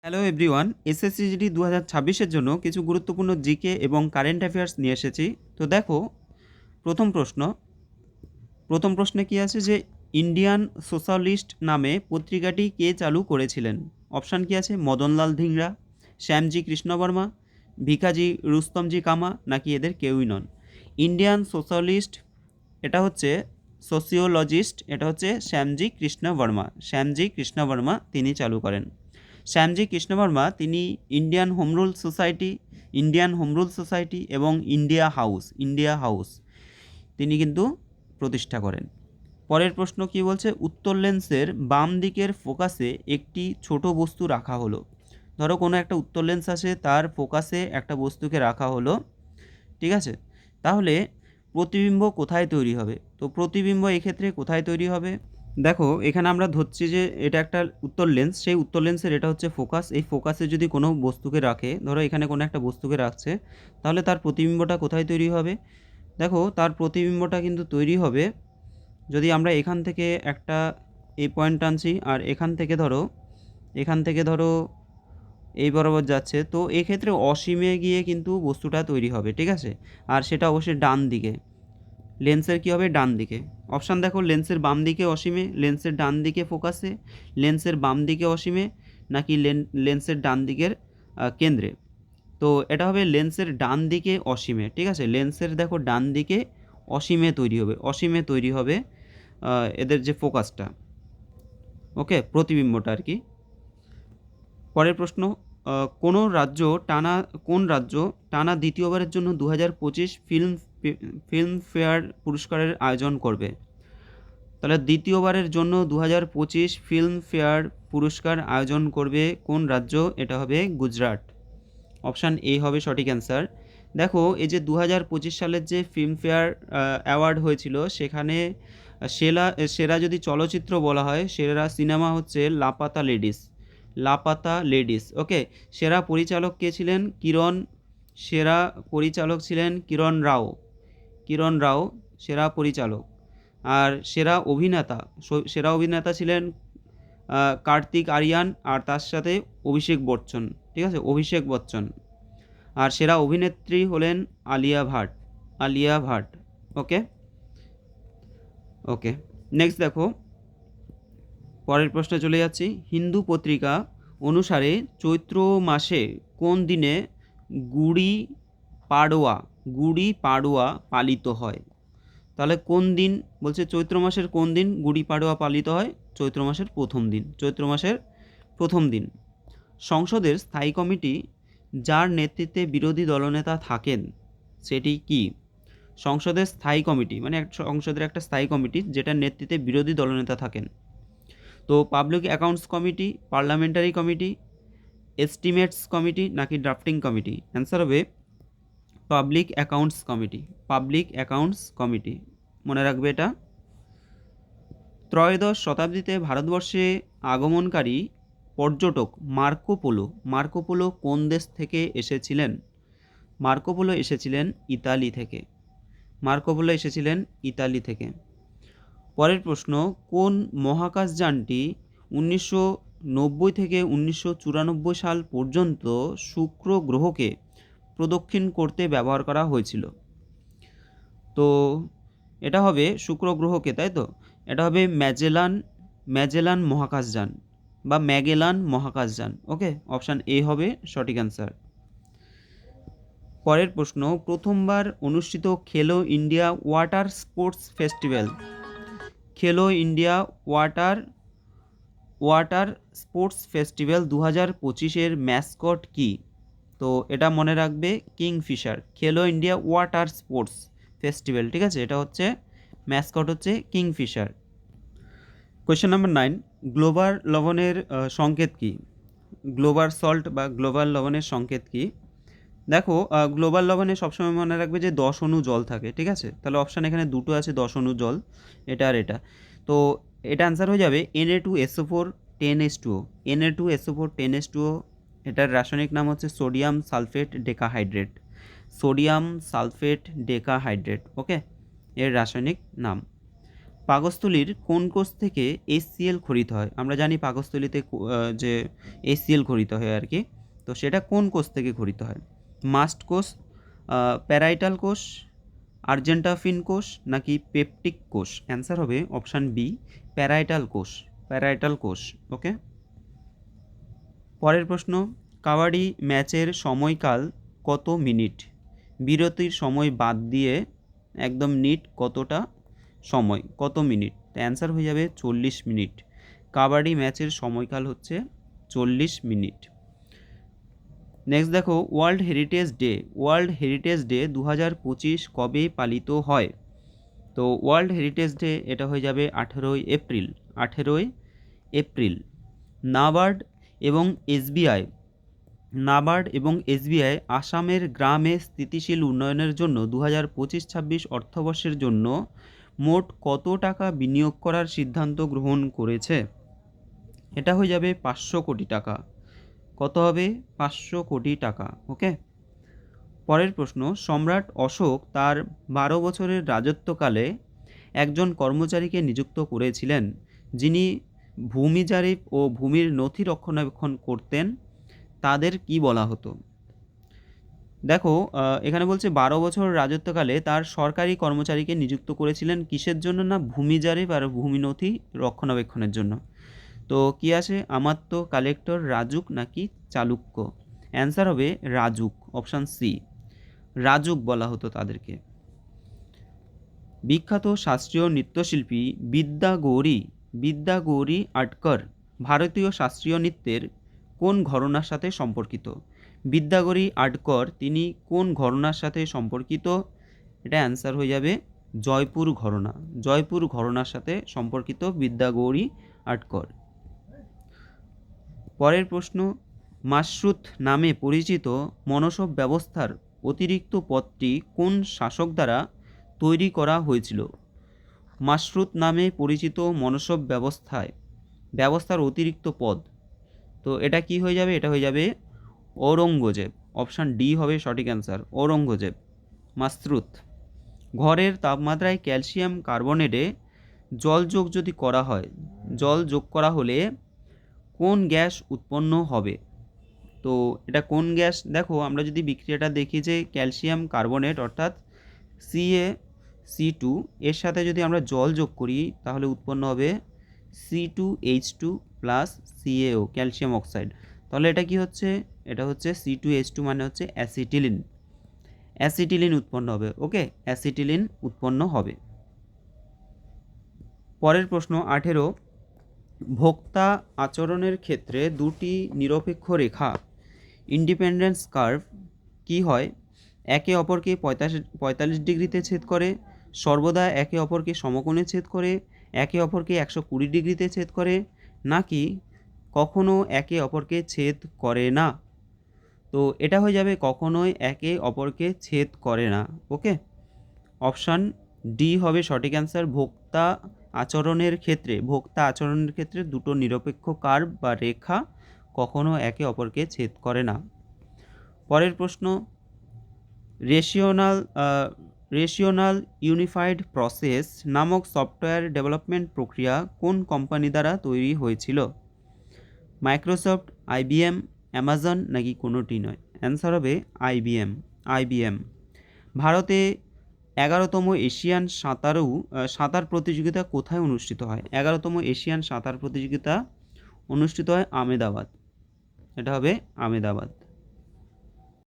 Hello everyone, SSC GD 2026-এর জন্য কিছু গুরুত্বপূর্ণ জিকে এবং কারেন্ট অ্যাফেয়ার্স নিয়ে এসেছি। তো দেখো, প্রথম প্রশ্ন প্রথম প্রশ্নে কি আছে যে ইন্ডিয়ান সোশ্যালিস্ট নামে পত্রিকাটি কে চালু করেছিলেন? অপশান কি আছে? মদনলাল ধিংরা, শ্যামজি কৃষ্ণবর্মা, ভিকাজি রুস্তমজি কামা, নাকি এদের কেউই নন? ইন্ডিয়ান সোশ্যালিস্ট, এটা হচ্ছে সোসিওলজিস্ট, এটা হচ্ছে শ্যামজি কৃষ্ণ বর্মা তিনি চালু করেন। শ্যামজি কৃষ্ণবর্মা তিনি ইন্ডিয়ান হোম রুল সোসাইটি এবং ইন্ডিয়া হাউস তিনি কিন্তু প্রতিষ্ঠা করেন। পরের প্রশ্ন কি বলছে? উত্তর লেন্সের বাম দিকের ফোকাসে একটি ছোট বস্তু রাখা হলো। ধরো কোনো একটা উত্তর লেন্স আছে, তার ফোকাসে একটা বস্তুকে রাখা হলো, ঠিক আছে? তাহলে প্রতিবিম্ব কোথায় তৈরি হবে? তো প্রতিবিম্ব এক্ষেত্রে কোথায় তৈরি হবে? দেখো, এখানে আমরা ধরছি যে এটা একটা উত্তর লেন্স, সেই উত্তর লেন্সের এটা হচ্ছে ফোকাস। এই ফোকাসে যদি কোনো বস্তুকে রাখে, ধরো এখানে কোনো একটা বস্তুকে রাখছে, তাহলে তার প্রতিবিম্বটা কোথায় তৈরি হবে? দেখো, তার প্রতিবিম্বটা কিন্তু তৈরি হবে, যদি আমরা এখান থেকে একটা এই পয়েন্ট টানছি আর এখান থেকে ধরো এই বরাবর যাচ্ছে, তো এক্ষেত্রে অসীমে গিয়ে কিন্তু বস্তুটা তৈরি হবে, ঠিক আছে? আর সেটা অবশ্যই ডান দিকে, লেন্সের কী হবে? ডান দিকে। অপশান দেখো, লেন্সের বাম দিকে অসীমে, লেন্সের ডান দিকে ফোকাসে, লেন্সের বাম দিকে অসীমে, নাকি লেন্সের ডান দিকের কেন্দ্রে। তো এটা হবে লেন্সের ডান দিকে অসীমে, ঠিক আছে? লেন্সের দেখো ডান দিকে অসীমে তৈরি হবে এদের যে ফোকাসটা, ওকে, প্রতিবিম্বটা আর কি। পরের প্রশ্ন, কোন রাজ্য টানা দ্বিতীয়বারের জন্য 2025 ফিল্মফেয়ার পুরস্কারের আয়োজন করবে? তাহলে দ্বিতীয়বারের জন্য 2025 ফিল্মফেয়ার পুরস্কার আয়োজন করবে কোন রাজ্য? এটা হবে গুজরাট। অপশান এ হবে সঠিক অ্যান্সার। দেখো, এই যে 2025 সালের যে ফিল্মফেয়ার অ্যাওয়ার্ড হয়েছিল, সেখানে সেরা সেরা যদি চলচ্চিত্র বলা হয়, সেরা সিনেমা হচ্ছে লাপাতা লেডিস, ওকে। সেরা পরিচালক কে ছিলেন? সেরা পরিচালক ছিলেন কিরণ রাও সেরা পরিচালক। আর সেরা অভিনেতা ছিলেন কার্তিক আরিয়ান, আর তার সাথে অভিষেক বচ্চন। আর সেরা অভিনেত্রী হলেন আলিয়া ভাট। ওকে ওকে নেক্সট দেখো, পরের প্রশ্নে চলে যাচ্ছি। হিন্দু পত্রিকা অনুসারে চৈত্র মাসে কোন দিনে গুড়ি গুড়ি পাড়োয়া পালিত হয়? তাহলে কোন দিন বলছে? চৈত্র মাসের কোন দিন গুড়ি পাড়োয়া পালিত হয়? চৈত্র মাসের প্রথম দিন। সংসদের স্থায়ী কমিটি যার নেতৃত্বে বিরোধী দলনেতা থাকেন, সেটি কি? সংসদের স্থায়ী কমিটি মানে সংসদের একটা স্থায়ী কমিটি যেটার নেতৃত্বে বিরোধী দলনেতা থাকেন। তো public accounts committee, parliamentary committee, estimates committee, নাকি ড্রাফটিং কমিটি? অ্যান্সার হবে পাবলিক অ্যাকাউন্টস কমিটি। মনে রাখবে এটা। ত্রয়োদশ শতাব্দীতে ভারতবর্ষে আগমনকারী পর্যটক মার্কো পোলো কোন দেশ থেকে এসেছিলেন? মার্কো পোলো এসেছিলেন ইতালি থেকে। পরের প্রশ্ন, কোন মহাকাশযানটি 1990 থেকে 1994 সাল পর্যন্ত শুক্র গ্রহকে প্রদক্ষিণ করতে ব্যবহার করা হয়েছিল? তো এটা হবে শুক্র গ্রহকে, তাই তো? এটা হবে ম্যাগেলান মহাকাশযান। ওকে, অপশান এ হবে সঠিক অ্যান্সার। পরের প্রশ্ন, প্রথমবার অনুষ্ঠিত Khelo India water sports festival 2025-এর ম্যাসকট কি? তো এটা মনে রাখবে, কিংফিশার। খেলো ইন্ডিয়া ওয়াটার স্পোর্টস ফেস্টিভ্যাল, ঠিক আছে? এটা হচ্ছে ম্যাসকট হচ্ছে কিংফিশার। কোয়েশ্চেন নাম্বার 9, গ্লোবাল লবণের সংকেত কি? গ্লোবাল সল্ট বা গ্লোবাল লবণের সংকেত কি? দেখো, গ্লোবাল লবণে সবসময় মনে রাখবে যে 10 অণু জল থাকে, ঠিক আছে? তাহলে অপশান এখানে দুটো আছে, 10 অণু জল, এটা আর এটা। তো এটা অ্যান্সার হয়ে যাবে Na2SO4 10H2O। Na2SO4 10H2O, এটার রাসায়নিক নাম হচ্ছে সোডিয়াম সালফেট ডেকাহাইড্রেট, ওকে, এর রাসায়নিক নাম। পাকস্থলীর কোন কোষ থেকে HCl খরিত হয়? আমরা জানি পাকস্থলীতে যে HCl খরিত হয় আর কি, তো সেটা কোন কোষ থেকে খরিত হয়? মাস্ট কোষ, প্যারাইটাল কোষ, আর্জেন্টাফিন কোষ নাকি পেপটিক কোষ? অ্যান্সার হবে অপশান বি, প্যারাইটাল কোষ। প্যারাইটাল কোষ। ওকে। পরের প্রশ্ন, কাবাডি ম্যাচের সময়কাল কত মিনিট? বিরতির সময় বাদ দিয়ে একদম নিট কতটা সময়, কত মিনিট? অ্যান্সার হয়ে যাবে 40 মিনিট। কাবাডি ম্যাচের সময়কাল হচ্ছে 40 মিনিট। নেক্সট দেখো, world heritage day. World heritage day 2025 কবে পালিত হয়? তো ওয়ার্ল্ড হেরিটেজ ডে এটা হয়ে যাবে 18ই এপ্রিল। 18ই এপ্রিল। নাবার্ড এবং এসবিআই আসামের গ্রামে স্থিতিশীল উন্নয়নের জন্য 2025-26 অর্থবর্ষের জন্য মোট কত টাকা বিনিয়োগ করার সিদ্ধান্ত গ্রহণ করেছে? এটা হয়ে যাবে 500 কোটি টাকা। কত হবে? 500 কোটি টাকা। ওকে। পরের প্রশ্ন, সম্রাট অশোক তার 12 বছরের রাজত্বকালে একজন কর্মচারীকে নিযুক্ত করেছিলেন যিনি ভূমি জারিপ ও ভূমির নথি রক্ষণাবেক্ষণ করতেন, তাদের কি বলা হতো? দেখো, এখানে বলছে 12 বছর রাজত্বকালে তার সরকারি কর্মচারীকে নিযুক্ত করেছিলেন কিসের জন্য? না ভূমি জারিপ আর ভূমি নথি রক্ষণাবেক্ষণের জন্য। তো কি আছে? আমাত্য, কালেক্টর, রাজুক নাকি চালুক্য? অ্যান্সার হবে রাজুক, অপশান সি, রাজুক বলা হতো তাদেরকে। বিখ্যাত শাস্ত্রীয় নৃত্যশিল্পী বিদ্যা গৌরী আটকর ভারতীয় শাস্ত্রীয় নৃত্যের কোন ঘরানার সাথে সম্পর্কিত? বিদ্যা গৌরী আটকর তিনি কোন ঘরানার সাথে সম্পর্কিত? এটা অ্যান্সার হয়ে যাবে জয়পুর ঘরানা। জয়পুর ঘরানার সাথে সম্পর্কিত বিদ্যা গৌরী আটকর। পরের প্রশ্ন, মাশরুত নামে পরিচিত মনসব ব্যবস্থার অতিরিক্ত পদটি কোন শাসক দ্বারা তৈরি করা হয়েছিল? মাশরুত নামে পরিচিত মনসব ব্যবস্থার অতিরিক্ত পদ, তো এটা কি হয়ে যাবে? এটা হয়ে যাবে ঔরঙ্গজেব। অপশান ডি হবে সঠিক অ্যান্সার, ঔরঙ্গজেব। মাশরুত। ঘরের তাপমাত্রায় ক্যালসিয়াম কার্বনেটে জল যোগ করা হলে কোন গ্যাস উৎপন্ন হবে? তো এটা কোন গ্যাস? দেখো, আমরা যদি বিক্রিয়াটা দেখি যে ক্যালসিয়াম কার্বনেট অর্থাৎ CaC2 এর সাথে যদি আমরা জল যোগ করি তাহলে উৎপন্ন হবে C2H2 plus CaO, calcium oxide. তাহলে এটা কি হচ্ছে? এটা হচ্ছে C2H2 মানে হচ্ছে অ্যাসিটিলিন উৎপন্ন হবে। ওকে, অ্যাসিটিলিন উৎপন্ন হবে। পরের প্রশ্ন 18, ভোক্তা আচরণের ক্ষেত্রে দুটি নিরপেক্ষ রেখা ইন্ডিপেন্ডেন্স কার্ভ কি হয়? একে অপরকে 45 ডিগ্রিতে ছেদ করে, সর্বদা একে অপরকে সমকোণে ছেদ করে, একে অপরকে 120 ডিগ্রিতে ছেদ করে, নাকি কখনো একে অপরকে ছেদ করে না? তো এটা হয়ে যাবে কখনোই একে অপরকে ছেদ করে না। ওকে, অপশান ডি হবে সঠিক অ্যান্সার। ভোক্তা আচরণের ক্ষেত্রে দুটো নিরপেক্ষ কার্ভ বা রেখা কখনো একে অপরকে ছেদ করে না। পরের প্রশ্ন, রেশিওনাল ইউনিফাইড প্রসেস নামক সফটওয়্যার ডেভেলপমেন্ট প্রক্রিয়া কোন কোম্পানি দ্বারা তৈরি হয়েছিল? মাইক্রোসফট, IBM, অ্যামাজন নাকি কোনোটি নয়? অ্যান্সার হবে IBM। ভারতে 11তম এশিয়ান সাঁতার প্রতিযোগিতা কোথায় অনুষ্ঠিত হয়? 11তম এশিয়ান সাঁতার প্রতিযোগিতা অনুষ্ঠিত হয় আমেদাবাদ। এটা হবে আমেদাবাদ।